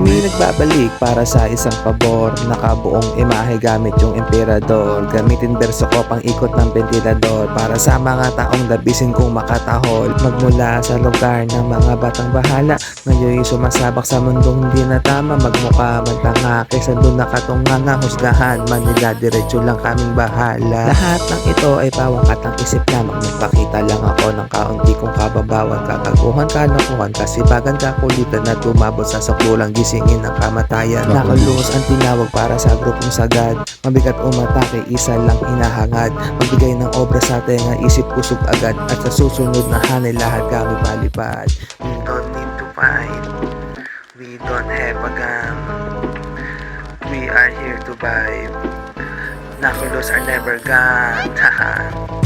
Kami nagbabalik para sa isang pabor. Nakabuong imahe gamit yung emperador. Gamitin berso ko pang ikot ng ventilador para sa mga taong labisin kong makatahol. Magmula sa lugar ng mga batang bahala, ngayon sumasabak sa mundong hindi na tama. Magmukha man tanga kaysa doon nakatunganga. Husgahan man nila, diretso lang kaming bahala. Lahat ng ito ay pawangkat ng isip lamang. Magpakita lang ako ng kaunti kong kababawan. Kakaguhan, kalokohan, kasibagan, kakulitan na tumabot sa saklulang gisingin ng kamatayan. Nakalus ang tinawag para sa grupong sagad. Mabigat umatake, isa lang hinahangad. Magbigay ng obra sa tenga, isip kusog agad. At sa susunod na hanay lahat kami palipad. We don't need to fight, we don't have a gun, we are here to vibe. Knuckles are never gone. Haha.